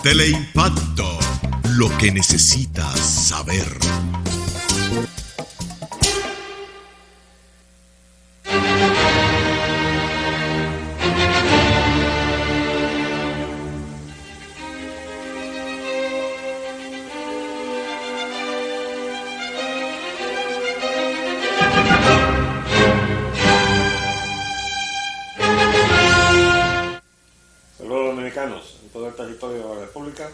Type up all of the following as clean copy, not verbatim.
Teleimpacto, lo que necesitas saber. En todo el territorio de la República,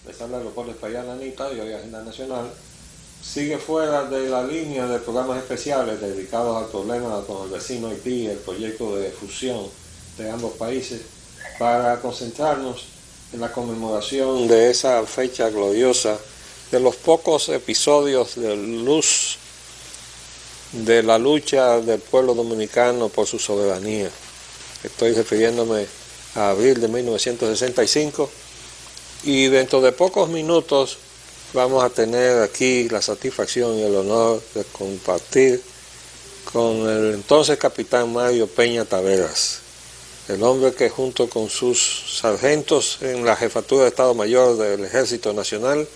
les habla Leopoldo Espaillat Anita y hoy Agenda Nacional sigue fuera de la línea de programas especiales dedicados al problema con el vecino Haití, el proyecto de fusión de ambos países, para concentrarnos en la conmemoración de esa fecha gloriosa, de los pocos episodios de luz de la lucha del pueblo dominicano por su soberanía. Estoy refiriéndome a abril de 1965, y dentro de pocos minutos vamos a tener aquí la satisfacción y el honor de compartir con el entonces capitán Mario Peña Taveras, el hombre que junto con sus sargentos en la jefatura de Estado Mayor del Ejército Nacional,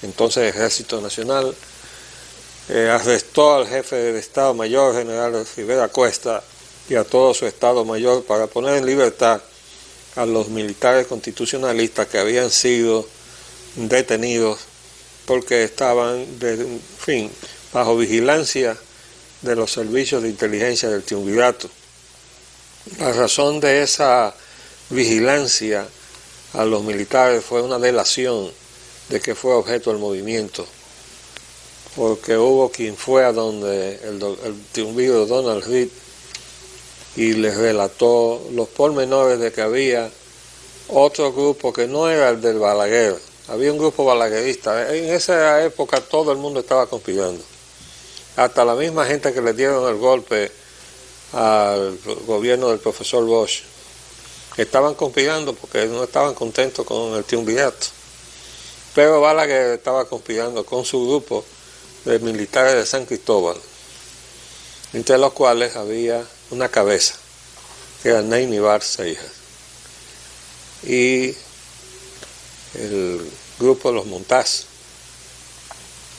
entonces Ejército Nacional, arrestó al jefe de Estado Mayor, general Rivera Cuesta, y a todo su Estado Mayor para poner en libertad a los militares constitucionalistas que habían sido detenidos porque estaban, bajo vigilancia de los servicios de inteligencia del triunvirato. La razón de esa vigilancia a los militares fue una delación de que fue objeto del movimiento, porque hubo quien fue a donde el triunviro Donald Reed y les relató los pormenores de que había otro grupo que no era el del Balaguer. Había un grupo balaguerista. En esa época todo el mundo estaba conspirando. Hasta la misma gente que le dieron el golpe al gobierno del profesor Bosch estaban conspirando porque no estaban contentos con el triunvirato. Pero Balaguer estaba conspirando con su grupo de militares de San Cristóbal, entre los cuales había una cabeza, que era Ney Bar Seijas, y el grupo de los Montaz,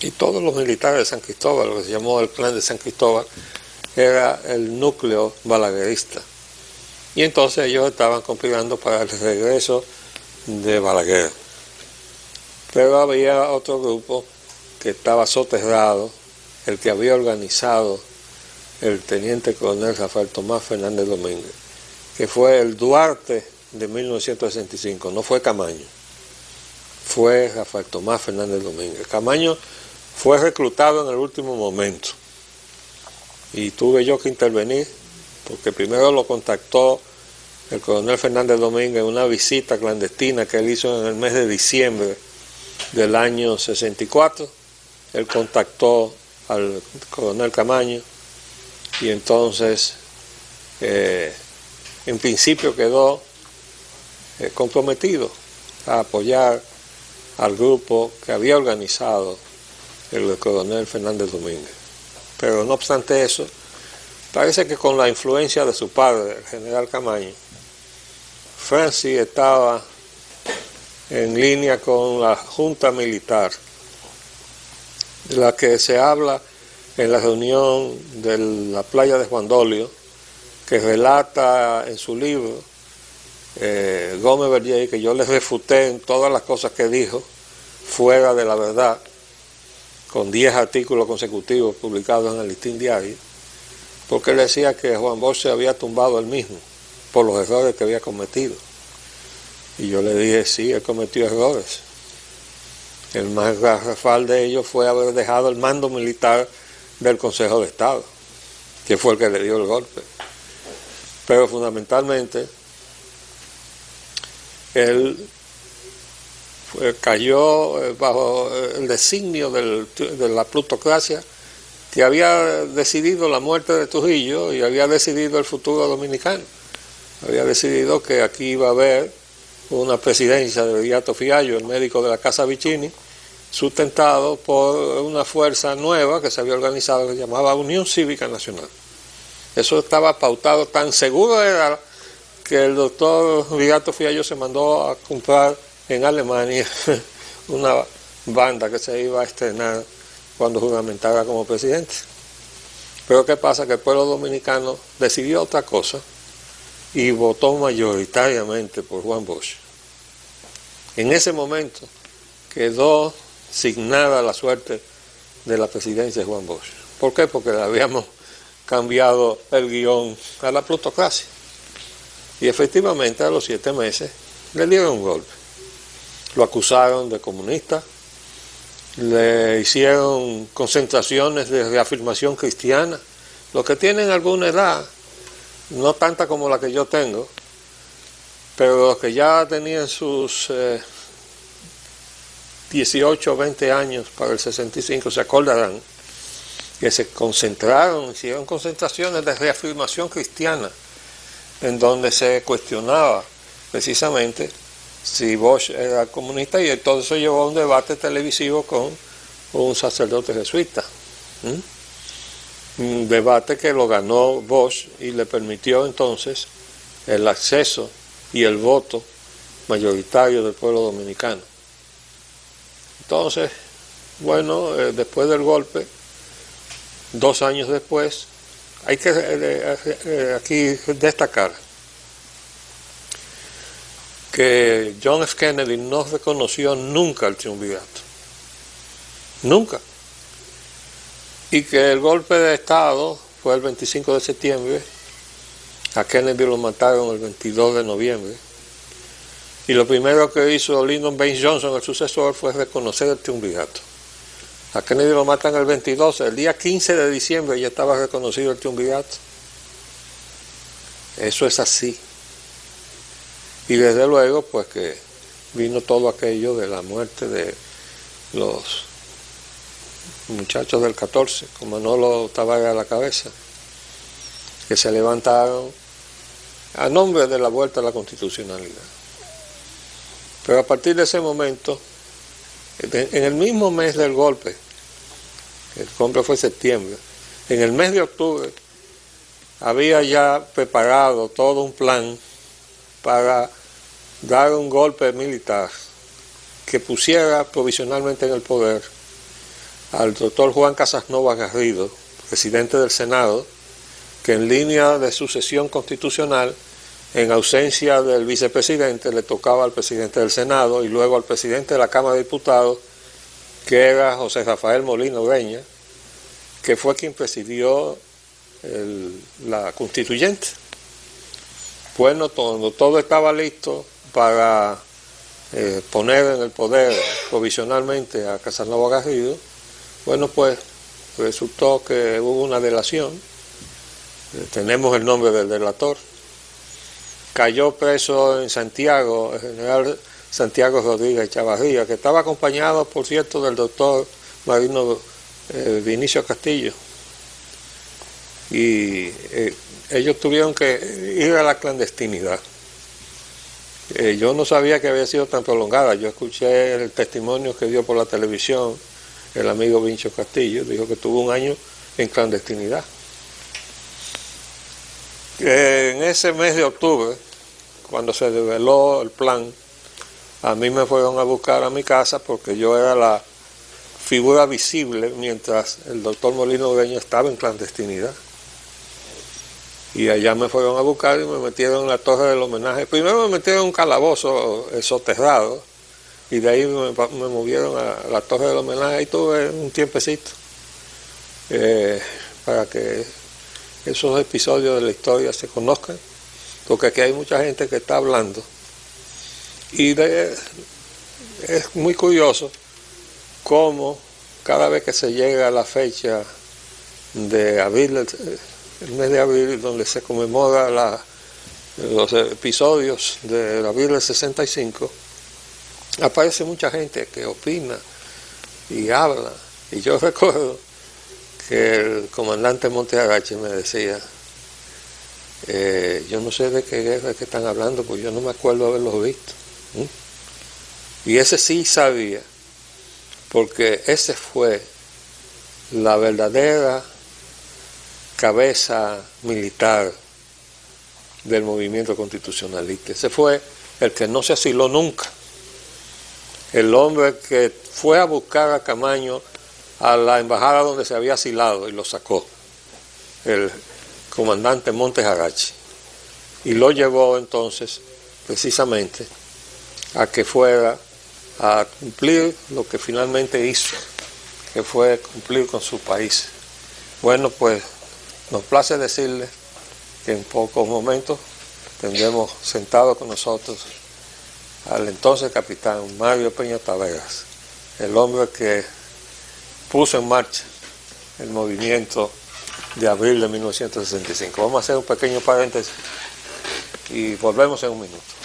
y todos los militares de San Cristóbal, lo que se llamó el Clan de San Cristóbal, era el núcleo balaguerista. Y entonces ellos estaban conspirando para el regreso de Balaguer. Pero había otro grupo que estaba soterrado, el que había organizado el teniente coronel Rafael Tomás Fernández Domínguez, que fue el Duarte de 1965, no fue Camaño, fue Rafael Tomás Fernández Domínguez. Camaño fue reclutado en el último momento y tuve yo que intervenir porque primero lo contactó el coronel Fernández Domínguez en una visita clandestina que él hizo en el mes de diciembre del año 64. Él contactó al coronel Camaño y entonces en principio quedó comprometido a apoyar al grupo que había organizado el coronel Fernández Domínguez. Pero no obstante eso, parece que con la influencia de su padre, el general Camaño, Francis estaba en línea con la junta militar, de la que se habla en la reunión de la playa de Juan Dolio, que relata en su libro Gómez Verdier, que yo les refuté en todas las cosas que dijo, fuera de la verdad, con 10 artículos consecutivos publicados en el Listín Diario, porque él decía que Juan Bosch se había tumbado él mismo por los errores que había cometido. Y yo le dije, sí, él cometió errores. El más garrafal de ellos fue haber dejado el mando militar del Consejo de Estado, que fue el que le dio el golpe. Pero fundamentalmente, él cayó bajo el designio de la plutocracia que había decidido la muerte de Trujillo y había decidido el futuro dominicano. Había decidido que aquí iba a haber una presidencia de Beato Fiallo, el médico de la Casa Vicini, sustentado por una fuerza nueva que se había organizado que se llamaba Unión Cívica Nacional. Eso estaba pautado, tan seguro era que el doctor Beato Fiallo se mandó a comprar en Alemania una banda que se iba a estrenar cuando juramentara como presidente. Pero ¿qué pasa? Que el pueblo dominicano decidió otra cosa y votó mayoritariamente por Juan Bosch. En ese momento quedó signada la suerte de la presidencia de Juan Bosch. ¿Por qué? Porque le habíamos cambiado el guión a la plutocracia. Y efectivamente a los 7 meses le dieron un golpe. Lo acusaron de comunista, le hicieron concentraciones de reafirmación cristiana. Los que tienen alguna edad, no tanta como la que yo tengo, pero los que ya tenían sus 18 o 20 años para el 65 se acordarán que se concentraron, hicieron concentraciones de reafirmación cristiana, en donde se cuestionaba precisamente si Bosch era comunista, y todo eso llevó a un debate televisivo con un sacerdote jesuita. Un debate que lo ganó Bosch y le permitió entonces el acceso y el voto mayoritario del pueblo dominicano. Entonces, bueno, después del golpe, 2 años después, hay que aquí destacar que John F. Kennedy no reconoció nunca el triunvirato. Nunca. Y que el golpe de Estado fue el 25 de septiembre, a Kennedy lo mataron el 22 de noviembre, y lo primero que hizo Lyndon Baines Johnson, el sucesor, fue reconocer el triunvirato. A Kennedy lo matan el 22, el día 15 de diciembre ya estaba reconocido el triunvirato. Eso es así. Y desde luego, pues que vino todo aquello de la muerte de los muchachos del 14, con Manolo Tavares a la cabeza, que se levantaron a nombre de la vuelta a la constitucionalidad. Pero a partir de ese momento, en el mismo mes del golpe, el golpe fue septiembre, en el mes de octubre había ya preparado todo un plan para dar un golpe militar que pusiera provisionalmente en el poder al doctor Juan Casasnova Garrido, presidente del Senado, que en línea de sucesión constitucional, en ausencia del vicepresidente, le tocaba al presidente del Senado y luego al presidente de la Cámara de Diputados, que era José Rafael Molino Ureña, que fue quien presidió la constituyente. Bueno, cuando todo estaba listo para poner en el poder provisionalmente a Casasnova Garrido, bueno, pues resultó que hubo una delación. Tenemos el nombre del delator. Cayó preso en Santiago el general Santiago Rodríguez Chavarría, que estaba acompañado, por cierto, del doctor Marino Vinicio Castillo. Y ellos tuvieron que ir a la clandestinidad. Yo no sabía que había sido tan prolongada. Yo escuché el testimonio que dio por la televisión el amigo Vinicio Castillo. Dijo que tuvo 1 año en clandestinidad. En ese mes de octubre, cuando se reveló el plan, a mí me fueron a buscar a mi casa porque yo era la figura visible mientras el doctor Molino Ureña estaba en clandestinidad. Y allá me fueron a buscar y me metieron en la torre del homenaje. Primero me metieron en un calabozo soterrado y de ahí me movieron a la torre del homenaje y tuve un tiempecito para que esos episodios de la historia se conozcan, porque aquí hay mucha gente que está hablando. Y es muy curioso cómo cada vez que se llega a la fecha de abril, el mes de abril, donde se conmemora los episodios de abril del 65, aparece mucha gente que opina y habla. Y yo recuerdo que el comandante Montearache me decía, yo no sé de qué guerra es que están hablando, porque yo no me acuerdo haberlos visto. Y ese sí sabía, porque ese fue la verdadera cabeza militar del movimiento constitucionalista. Ese fue el que no se asiló nunca, el hombre que fue a buscar a Camaño a la embajada donde se había asilado y lo sacó, el comandante Montes Arachi, y lo llevó entonces precisamente a que fuera a cumplir lo que finalmente hizo, que fue cumplir con su país. Bueno, pues nos place decirles que en pocos momentos tendremos sentado con nosotros al entonces capitán Mario Peña Taveras, el hombre que puso en marcha el movimiento de abril de 1965. Vamos a hacer un pequeño paréntesis y volvemos en un minuto.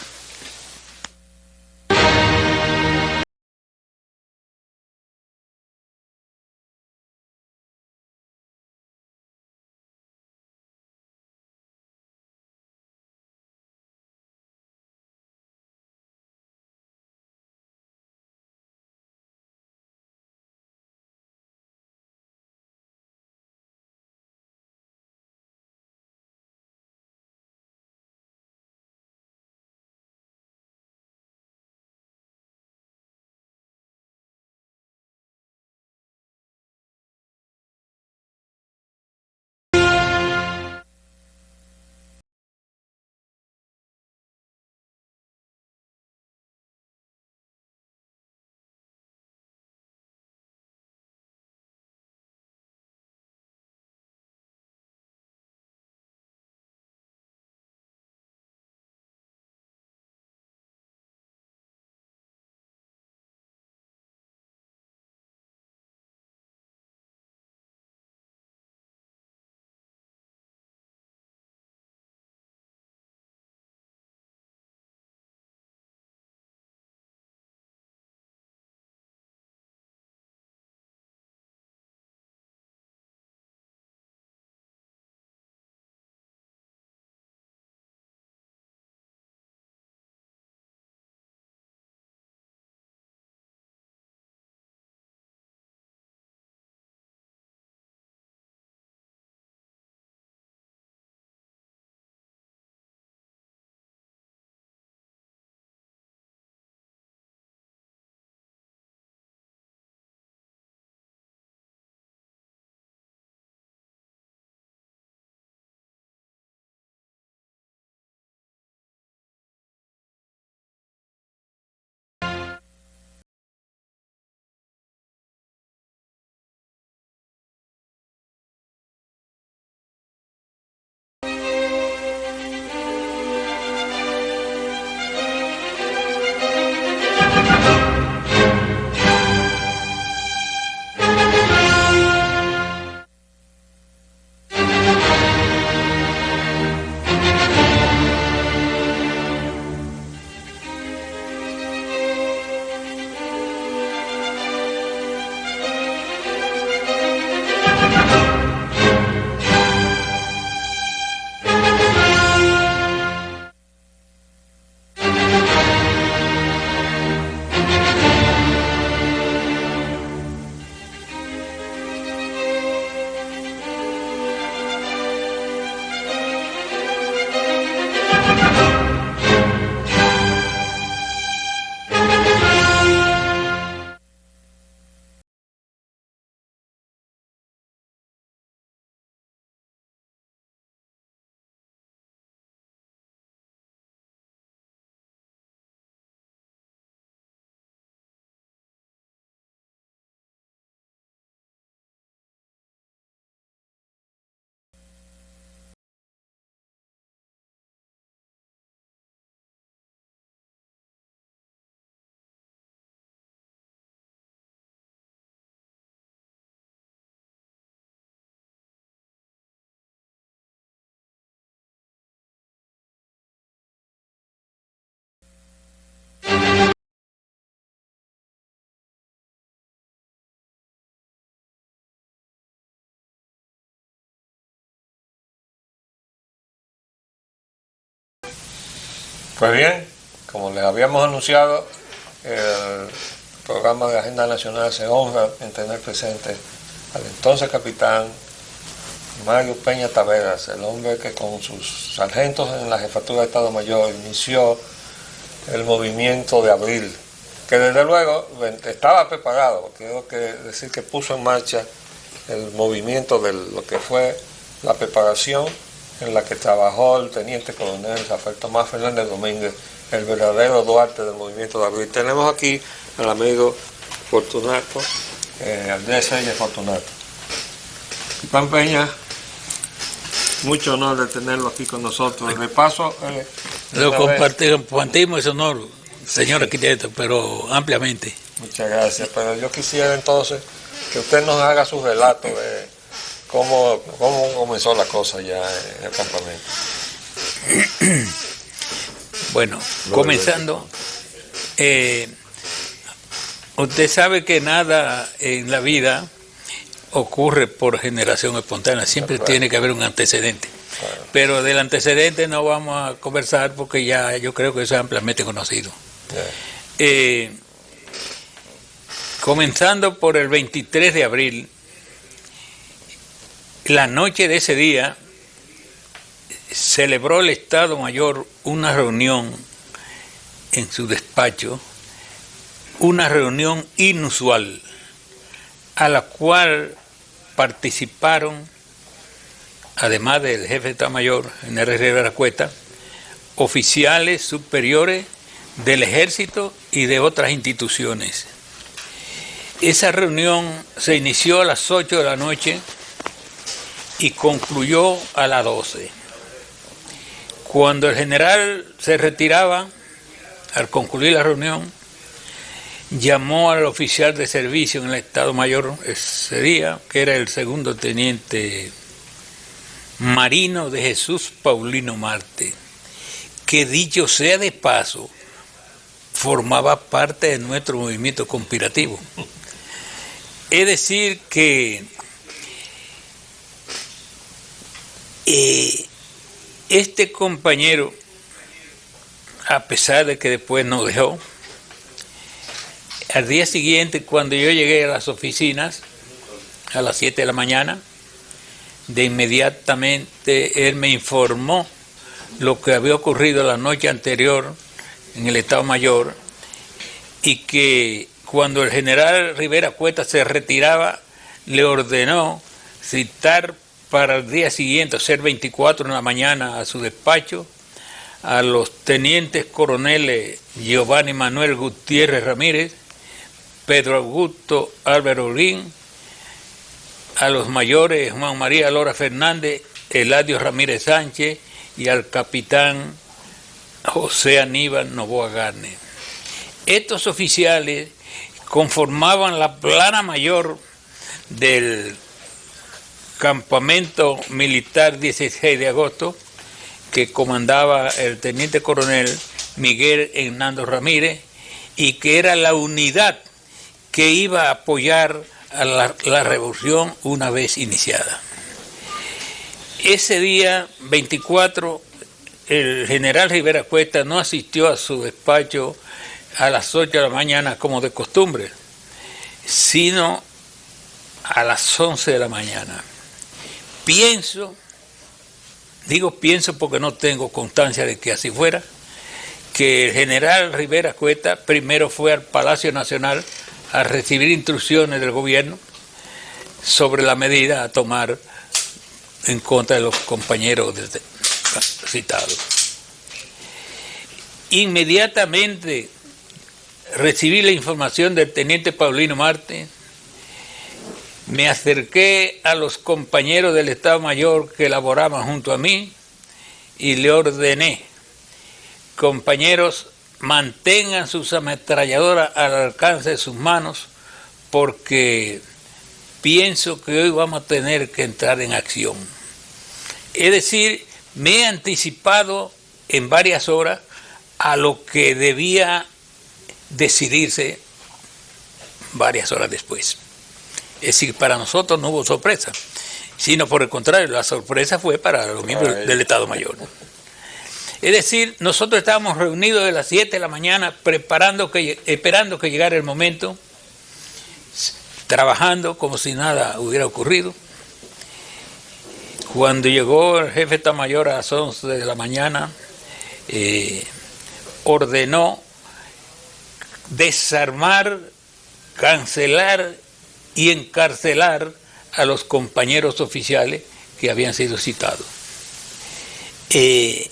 Pues bien, como les habíamos anunciado, el programa de Agenda Nacional se honra en tener presente al entonces capitán Mario Peña Taveras, el hombre que con sus sargentos en la Jefatura de Estado Mayor inició el movimiento de abril, que desde luego estaba preparado, quiero decir que puso en marcha el movimiento de lo que fue la preparación en la que trabajó el teniente coronel Rafael Tomás Fernández Domínguez, el verdadero Duarte del movimiento de abril. Tenemos aquí al amigo Fortunato, Andrés Reyes Fortunato. Pan Peña, mucho honor de tenerlo aquí con nosotros. De paso, lo compartimos ese honor, señor arquitecto, pero ampliamente. Muchas gracias, pero yo quisiera entonces que usted nos haga su relato de cómo comenzó la cosa ya en el campamento. Bueno, comenzando, usted sabe que nada en la vida ocurre por generación espontánea, siempre tiene que haber un antecedente. Claro. Pero del antecedente no vamos a conversar porque ya yo creo que eso es ampliamente conocido. Comenzando por el 23 de abril, la noche de ese día celebró el Estado Mayor una reunión en su despacho, una reunión inusual, a la cual participaron, además del jefe de Estado Mayor, General Rivera Cuesta, oficiales superiores del Ejército y de otras instituciones. Esa reunión se inició a las 8 de la noche y concluyó a las 12. Cuando el general se retiraba, al concluir la reunión, llamó al oficial de servicio en el Estado Mayor ese día, que era el segundo teniente Marino de Jesús Paulino Marte, que dicho sea de paso, formaba parte de nuestro movimiento conspirativo. Es decir, que este compañero, a pesar de que después nos dejó, al día siguiente, cuando yo llegué a las oficinas, a las 7 de la mañana, de inmediatamente él me informó lo que había ocurrido la noche anterior en el Estado Mayor y que cuando el general Rivera Cuesta se retiraba, le ordenó citar para el día siguiente, ser 24 en la mañana, a su despacho, a los tenientes coroneles Giovanni Manuel Gutiérrez Ramírez, Pedro Augusto Álvaro Olguín, a los mayores Juan María Lora Fernández, Eladio Ramírez Sánchez y al capitán José Aníbal Novoa Garne. Estos oficiales conformaban la plana mayor del campamento militar 16 de agosto que comandaba el teniente coronel Miguel Hernando Ramírez y que era la unidad que iba a apoyar a la revolución una vez iniciada. Ese día 24, el general Rivera Cuesta no asistió a su despacho a las 8 de la mañana como de costumbre, sino a las 11 de la mañana. Pienso porque no tengo constancia de que así fuera, que el general Rivera Cuesta primero fue al Palacio Nacional a recibir instrucciones del gobierno sobre la medida a tomar en contra de los compañeros citados. Inmediatamente recibí la información del teniente Paulino Marte, me acerqué a los compañeros del Estado Mayor que laboraban junto a mí y le ordené: compañeros, mantengan sus ametralladoras al alcance de sus manos porque pienso que hoy vamos a tener que entrar en acción. Es decir, me he anticipado en varias horas a lo que debía decidirse varias horas después. Es decir, para nosotros no hubo sorpresa, sino por el contrario, la sorpresa fue para los miembros del Estado Mayor. Es decir, nosotros estábamos reunidos de las 7 de la mañana esperando que llegara el momento, trabajando como si nada hubiera ocurrido. Cuando llegó el jefe de Estado Mayor a las 11 de la mañana, ordenó desarmar, cancelar y encarcelar a los compañeros oficiales que habían sido citados. El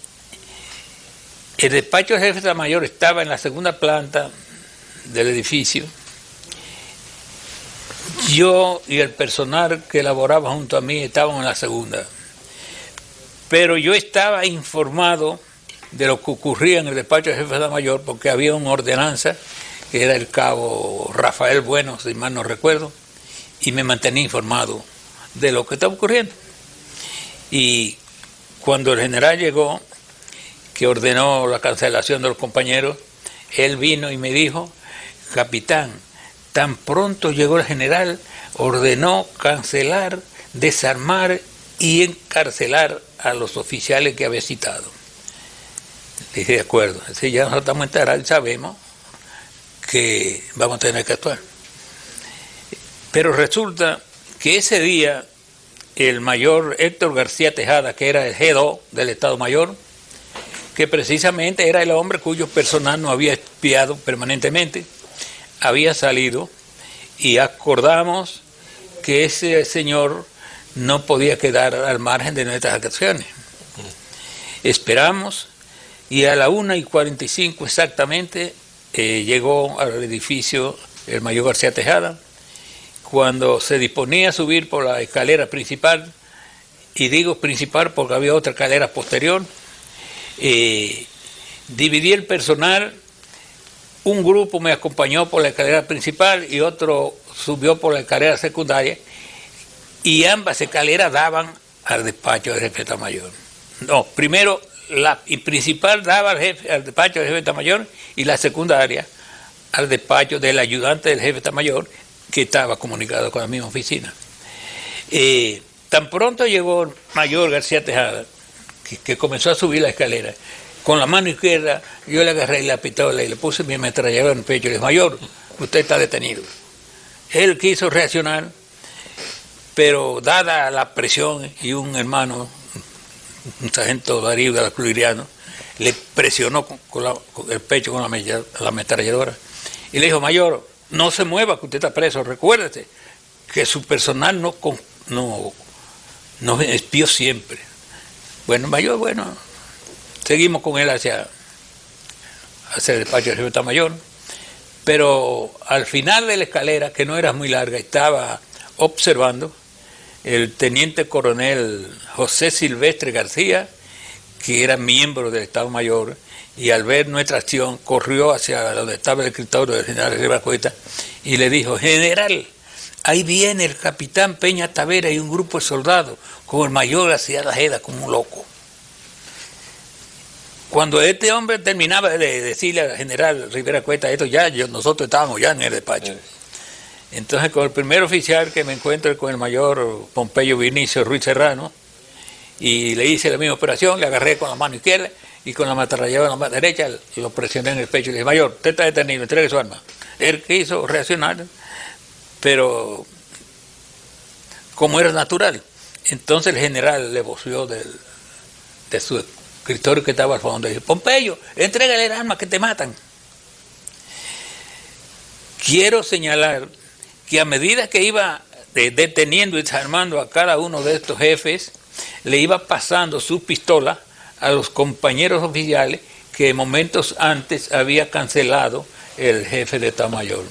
despacho del jefe de Estado Mayor estaba en la segunda planta del edificio. Yo y el personal que laboraba junto a mí estábamos en la segunda. Pero yo estaba informado de lo que ocurría en el despacho del jefe de Estado Mayor porque había una ordenanza que era el cabo Rafael Bueno, si mal no recuerdo, y me mantenía informado de lo que estaba ocurriendo. Y cuando el general llegó, que ordenó la cancelación de los compañeros, él vino y me dijo: capitán, tan pronto llegó el general, ordenó cancelar, desarmar y encarcelar a los oficiales que había citado. Le dije: de acuerdo, si ya nosotros estamos enterados y sabemos que vamos a tener que actuar. Pero resulta que ese día el mayor Héctor García Tejada, que era el G2 del Estado Mayor, que precisamente era el hombre cuyo personal no había espiado permanentemente, había salido, y acordamos que ese señor no podía quedar al margen de nuestras acciones. Esperamos, y a la 1:45 exactamente llegó al edificio el mayor García Tejada. Cuando se disponía a subir por la escalera principal, y digo principal porque había otra escalera posterior, dividí el personal. Un grupo me acompañó por la escalera principal y otro subió por la escalera secundaria, y ambas escaleras daban al despacho del jefe de Estado Mayor. No, primero la principal daba al despacho del jefe de Estado Mayor, y la secundaria al despacho del ayudante del jefe de Estado Mayor, que estaba comunicado con la misma oficina. Tan pronto llegó el mayor García Tejada, que comenzó a subir la escalera, con la mano izquierda yo le agarré la pistola y le puse mi ametralladora en el pecho y le dije: mayor, usted está detenido. Él quiso reaccionar, pero dada la presión, y un hermano, un sargento Darío de la Cluiriano, le presionó con el pecho con la ametralladora y le dijo: mayor, no se mueva, que usted está preso. Recuérdese que su personal no espió siempre. Bueno, mayor, seguimos con él hacia el despacho del jefe de Estado Mayor, pero al final de la escalera, que no era muy larga, estaba observando el teniente coronel José Silvestre García, que era miembro del Estado Mayor, y al ver nuestra acción corrió hacia donde estaba el escritorio del general Rivera Cuesta y le dijo: general, ahí viene el capitán Peña Tavera y un grupo de soldados con el mayor García Tejada como un loco. Cuando este hombre terminaba de decirle al general Rivera Cuesta esto, nosotros estábamos ya en el despacho. Entonces, con el primer oficial que me encuentro, con el mayor Pompeyo Vinicio Ruiz Serrano, y le hice la misma operación, le agarré con la mano izquierda y con la ametralladora en la mano derecha lo presioné en el pecho y le dije: mayor, usted está detenido, entregue su arma. Él quiso reaccionar, pero como era natural. Entonces el general le voció de su escritorio que estaba al fondo y dijo: Pompeyo, entrégale el arma que te matan. Quiero señalar que a medida que iba deteniendo y desarmando a cada uno de estos jefes, le iba pasando su pistola a los compañeros oficiales que momentos antes había cancelado el jefe de Estado Mayor.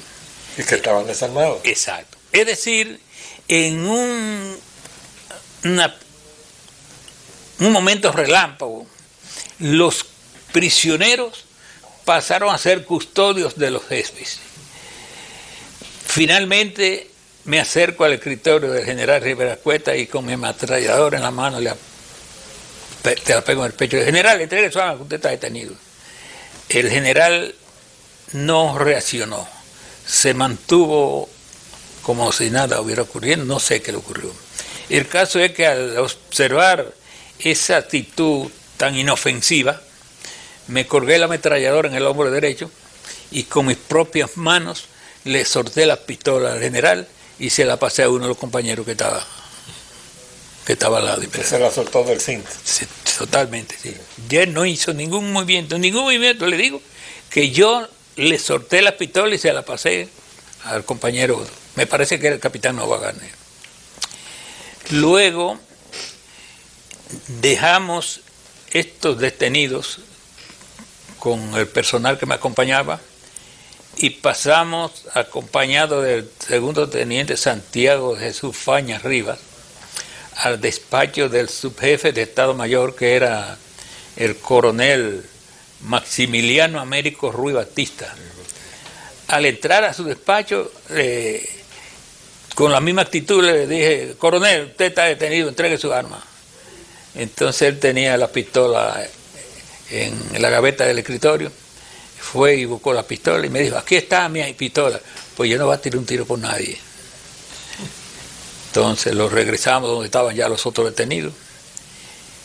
Y que estaban desarmados. Exacto. Es decir, en un momento relámpago, los prisioneros pasaron a ser custodios de los jefes. Finalmente me acerco al escritorio del general Rivera Cuesta y con mi ametralladora en la mano te la pego en el pecho. El general, entregue su arma, que usted está detenido. El general no reaccionó, se mantuvo como si nada hubiera ocurrido, no sé qué le ocurrió. El caso es que al observar esa actitud tan inofensiva, me colgué la ametralladora en el hombro derecho y con mis propias manos le solté la pistola al general y se la pasé a uno de los compañeros que estaba al lado. Se la soltó del cinto. Sí, totalmente, sí. Ya no hizo ningún movimiento, le digo que yo le solté la pistola y se la pasé al compañero, me parece que era el capitán Nova Garner. Luego dejamos estos detenidos con el personal que me acompañaba y pasamos, acompañado del segundo teniente Santiago Jesús Fañas Rivas, al despacho del subjefe de Estado Mayor, que era el coronel Maximiliano Américo Ruiz Batista. Al entrar a su despacho, con la misma actitud le dije: coronel, usted está detenido, entregue su arma. Entonces él tenía la pistola en la gaveta del escritorio, fue y buscó la pistola y me dijo: aquí está mi pistola. Pues yo no voy a tirar un tiro por nadie. Entonces lo regresamos donde estaban ya los otros detenidos,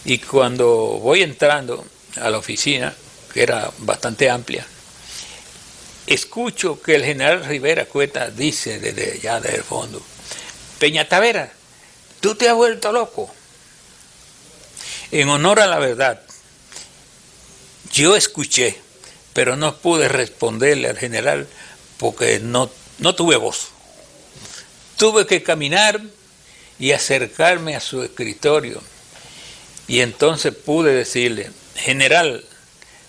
y cuando voy entrando a la oficina, que era bastante amplia, escucho que el general Rivera Cueta dice desde allá del fondo: Peña Tavera, tú te has vuelto loco. En honor a la verdad, yo escuché, pero no pude responderle al general porque no tuve voz. Tuve que caminar y acercarme a su escritorio, y entonces pude decirle: general,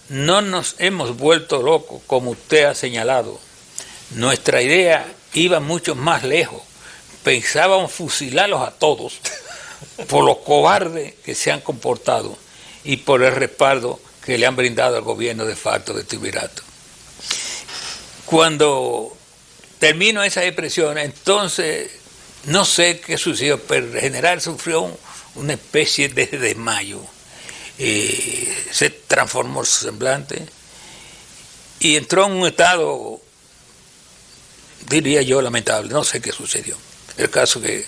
no nos hemos vuelto locos como usted ha señalado. Nuestra idea iba mucho más lejos. Pensábamos fusilarlos a todos por los cobardes que se han comportado y por el respaldo que le han brindado al gobierno de facto de Tibirato. Cuando termino esa expresión, entonces no sé qué sucedió, pero el general sufrió una especie de desmayo. Se transformó su semblante y entró en un estado, diría yo, lamentable. No sé qué sucedió. El caso que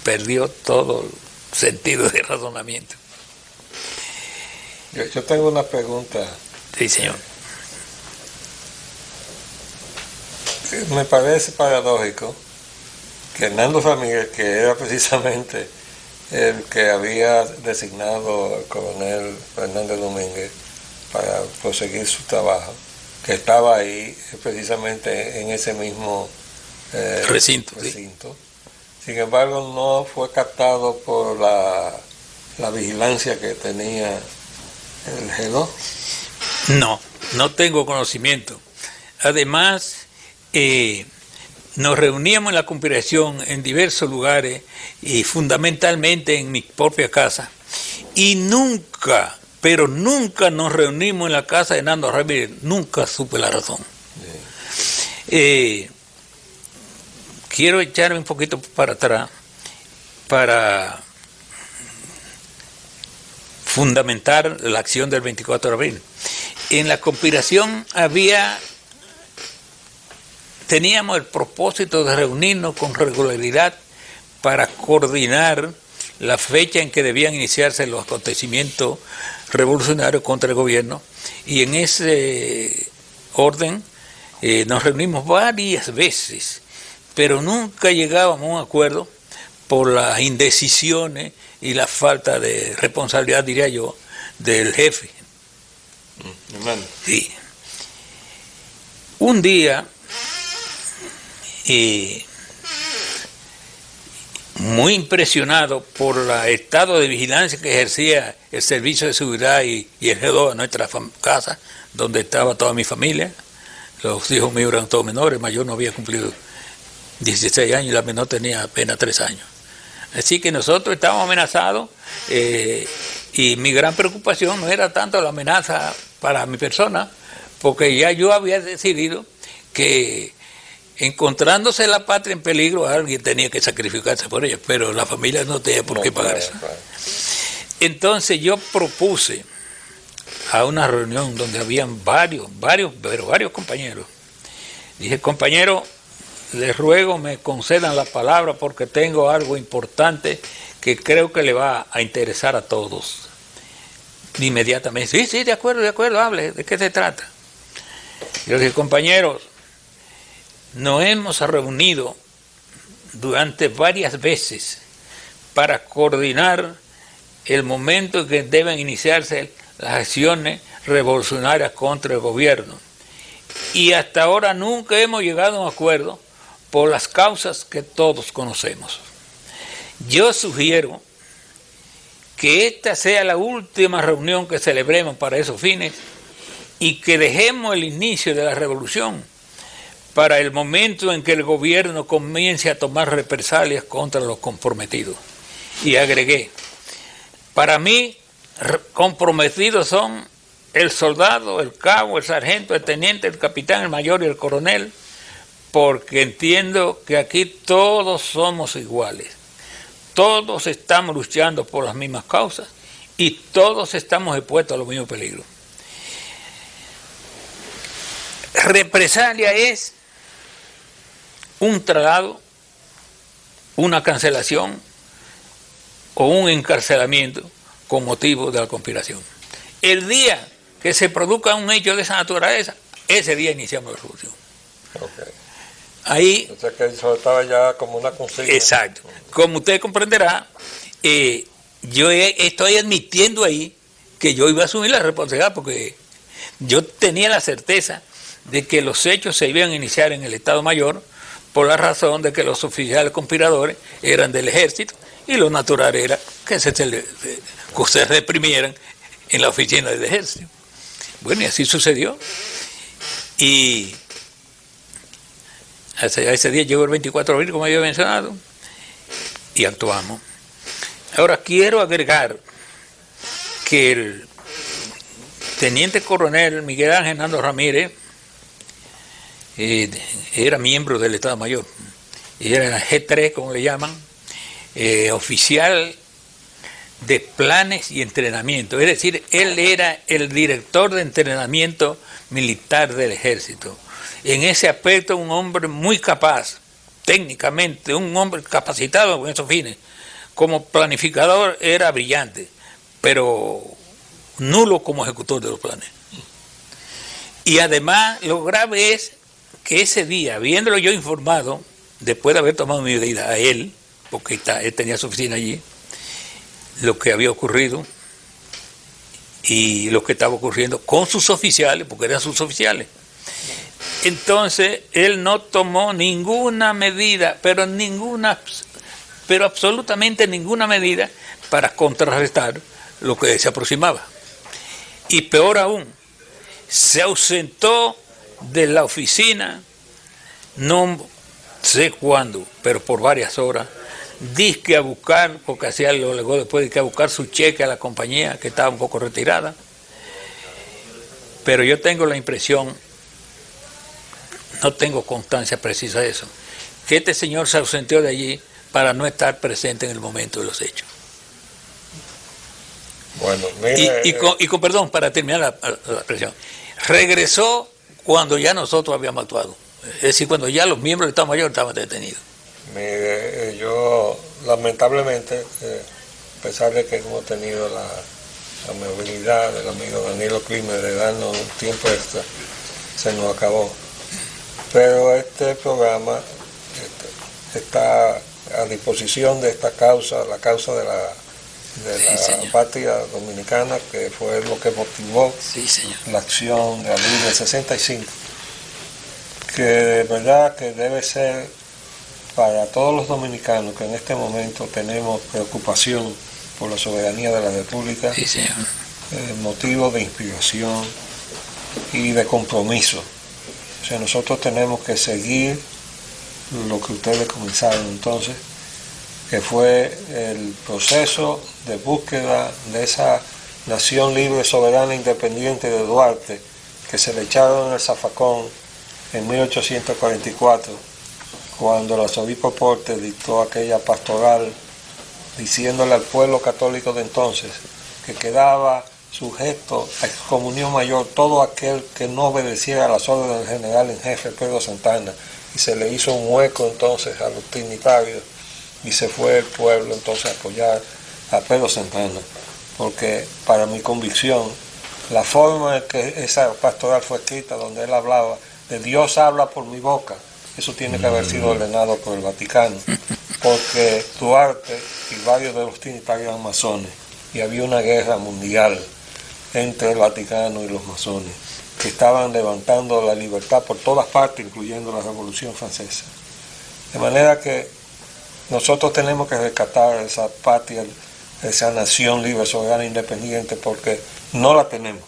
perdió todo el sentido de razonamiento. Yo tengo una pregunta. Sí, señor. Me parece paradójico que Hernando San Miguel, que era precisamente el que había designado al coronel Fernández Domínguez para proseguir su trabajo, que estaba ahí precisamente en ese mismo recinto. Sí. Sin embargo, no fue captado por la vigilancia que tenía el G2. No tengo conocimiento. Además, nos reuníamos en la conspiración en diversos lugares y fundamentalmente en mi propia casa, y nunca, pero nunca nos reunimos en la casa de Hernando Ramírez. Nunca supe la razón. Quiero echarme un poquito para atrás para fundamentar la acción del 24 de abril. En la conspiración teníamos el propósito de reunirnos con regularidad para coordinar la fecha en que debían iniciarse los acontecimientos revolucionarios contra el gobierno, y en ese orden nos reunimos varias veces, pero nunca llegábamos a un acuerdo por las indecisiones y la falta de responsabilidad, diría yo, del jefe. Sí. Un día, muy impresionado por el estado de vigilancia que ejercía el Servicio de Seguridad y el G2 a nuestra casa, donde estaba toda mi familia. Los hijos míos eran todos menores, el mayor no había cumplido 16 años y la menor tenía apenas 3 años. Así que nosotros estábamos amenazados, y mi gran preocupación no era tanto la amenaza para mi persona, porque ya yo había decidido que encontrándose la patria en peligro, alguien tenía que sacrificarse por ella, pero la familia no tenía por qué pagar eso. Claro. Entonces yo propuse a una reunión donde habían varios compañeros. Dije: compañero, les ruego me concedan la palabra porque tengo algo importante que creo que le va a interesar a todos. Inmediatamente: sí, de acuerdo, hable, ¿de qué se trata? Yo dije: compañeros, nos hemos reunido durante varias veces para coordinar el momento en que deben iniciarse las acciones revolucionarias contra el gobierno. y hasta ahora nunca hemos llegado a un acuerdo por las causas que todos conocemos. Yo sugiero que esta sea la última reunión que celebremos para esos fines y que dejemos el inicio de la revolución para el momento en que el gobierno comience a tomar represalias contra los comprometidos. Y agregué, para mí, comprometidos son el soldado, el cabo, el sargento, el teniente, el capitán, el mayor y el coronel, porque entiendo que aquí todos somos iguales. Todos estamos luchando por las mismas causas y todos estamos expuestos a los mismos peligros. Represalia es un traslado, una cancelación o un encarcelamiento con motivo de la conspiración. El día que se produzca un hecho de esa naturaleza, ese día iniciamos la revolución. Okay. Ahí, o sea que eso estaba ya como una consigna. Exacto. Como usted comprenderá, yo estoy admitiendo ahí que yo iba a asumir la responsabilidad porque yo tenía la certeza de que los hechos se iban a iniciar en el Estado Mayor por la razón de que los oficiales conspiradores eran del ejército y lo natural era que se reprimieran en la oficina del ejército. Bueno, y así sucedió. Y ese día llegó el 24 de abril, como había mencionado, y actuamos. Ahora quiero agregar que el teniente coronel Miguel Ángel Nando Ramírez era miembro del Estado Mayor, y era G3, como le llaman, oficial de planes y entrenamiento, es decir, él era el director de entrenamiento militar del ejército. En ese aspecto, un hombre muy capaz, técnicamente, un hombre capacitado con esos fines. Como planificador era brillante, pero nulo como ejecutor de los planes. Y además, lo grave es que ese día, habiéndolo yo informado, después de haber tomado mi medida a él, porque él tenía su oficina allí, lo que había ocurrido y lo que estaba ocurriendo con sus oficiales, porque eran sus oficiales. Entonces, él no tomó ninguna medida, pero absolutamente ninguna medida para contrarrestar lo que se aproximaba. Y peor aún, se ausentó de la oficina, no sé cuándo, pero por varias horas, disque a buscar, porque hacía lo luego después de que a buscar su cheque a la compañía, que estaba un poco retirada. Pero yo tengo la impresión, no tengo constancia precisa de eso, que este señor se ausentó de allí para no estar presente en el momento de los hechos. Bueno, mire, y con perdón, para terminar la expresión, regresó cuando ya nosotros habíamos actuado, es decir, cuando ya los miembros del Estado Mayor estaban detenidos. Mire, yo lamentablemente, a pesar de que hemos tenido la amabilidad del amigo Danilo Climer de darnos un tiempo extra, se nos acabó. Pero este programa está a disposición de esta causa, la causa de la patria dominicana, que fue lo que motivó la acción de abril del 65, que de verdad que debe ser para todos los dominicanos que en este momento tenemos preocupación por la soberanía de la República, motivo de inspiración y de compromiso. O sea, nosotros tenemos que seguir lo que ustedes comenzaron entonces, que fue el proceso de búsqueda de esa nación libre, soberana, independiente de Duarte, que se le echaron en el zafacón en 1844, cuando el arzobispo Portes dictó aquella pastoral diciéndole al pueblo católico de entonces que quedaba sujeto a excomunión mayor todo aquel que no obedeciera a las órdenes del general en jefe Pedro Santana, y se le hizo un hueco entonces a los trinitarios y se fue el pueblo entonces a apoyar a Pedro Santana, porque para mi convicción la forma en que esa pastoral fue escrita, donde él hablaba de Dios habla por mi boca, eso tiene que haber sido ordenado por el Vaticano, porque Duarte y varios de los trinitarios eran masones y había una guerra mundial entre el Vaticano y los masones. que estaban levantando la libertad por todas partes, incluyendo la Revolución Francesa. De manera que nosotros tenemos que rescatar esa patria, esa nación libre, soberana, independiente, porque no la tenemos.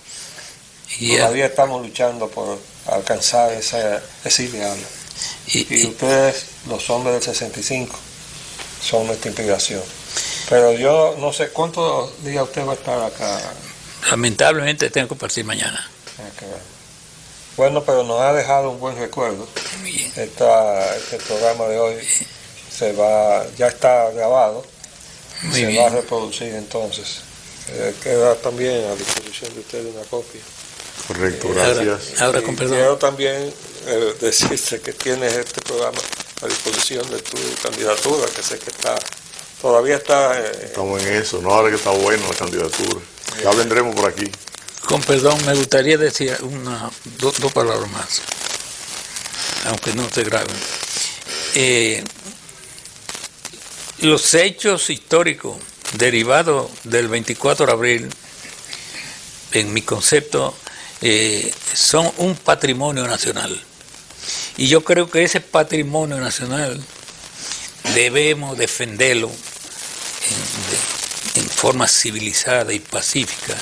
Todavía estamos luchando por alcanzar ese ideal. Y ustedes, los hombres del 65, son nuestra inspiración. Pero yo no sé cuántos días usted va a estar acá. Lamentablemente tengo que partir mañana. Bueno, pero nos ha dejado un buen recuerdo. Bien. Este programa de hoy ya está grabado. Muy se bien. va a reproducir entonces. Queda también a disposición de ustedes una copia. Correcto, gracias. Ahora con perdón. Quiero también decirte que tienes este programa a disposición de tu candidatura, que sé que todavía está... Estamos en eso, ¿no? Ahora que está bueno la candidatura. Ya vendremos por aquí. Con perdón, me gustaría decir dos palabras más, aunque no se graben. Los hechos históricos derivados del 24 de abril, en mi concepto, son un patrimonio nacional. Y yo creo que ese patrimonio nacional debemos defenderlo en forma civilizada y pacífica.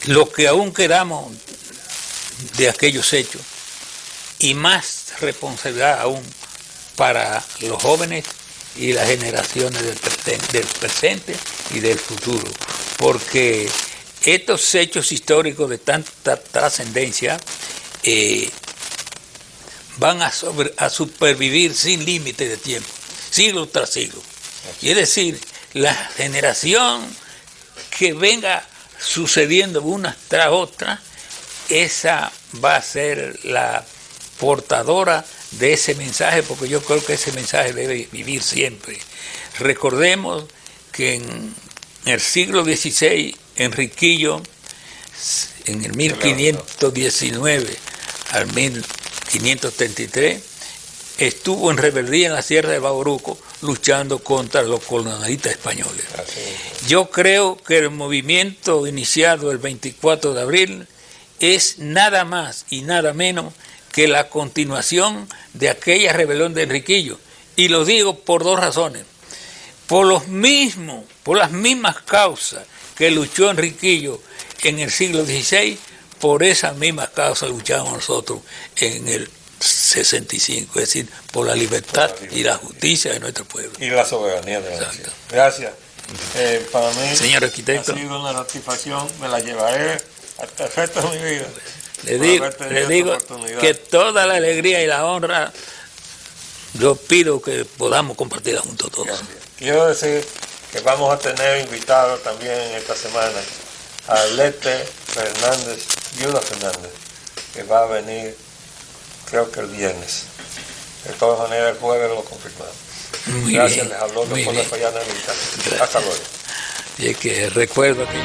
Lo que aún quedamos de aquellos hechos, y más responsabilidad aún para los jóvenes y las generaciones del presente y del futuro, porque estos hechos históricos de tanta trascendencia van a supervivir sin límite de tiempo, siglo tras siglo. Y es decir, la generación que venga sucediendo una tras otra, esa va a ser la portadora de ese mensaje, porque yo creo que ese mensaje debe vivir siempre. Recordemos que en el siglo XVI, Enriquillo, en el 1519 al 1533, estuvo en rebeldía en la Sierra de Bauruco luchando contra los colonialistas españoles. Yo creo que el movimiento iniciado el 24 de abril es nada más y nada menos que la continuación de aquella rebelión de Enriquillo. Y lo digo por dos razones. Por las mismas causas que luchó Enriquillo en el siglo XVI, por esas mismas causas luchamos nosotros en el 65, es decir, por la libertad y la justicia de nuestro pueblo. Y la soberanía de la nación. Gracias. Para mí, señor arquitecto, ha sido una satisfacción, me la llevaré hasta el resto de mi vida. Le digo que toda la alegría y la honra, yo pido que podamos compartirla juntos todos. Gracias. Quiero decir que vamos a tener invitado también esta semana a Lete Fernández, Viuda Fernández, que va a venir creo que el viernes. De todas maneras el jueves lo confirmamos. Gracias, les habló Leopoldo Fayana. Hasta luego. Y es que recuerdo que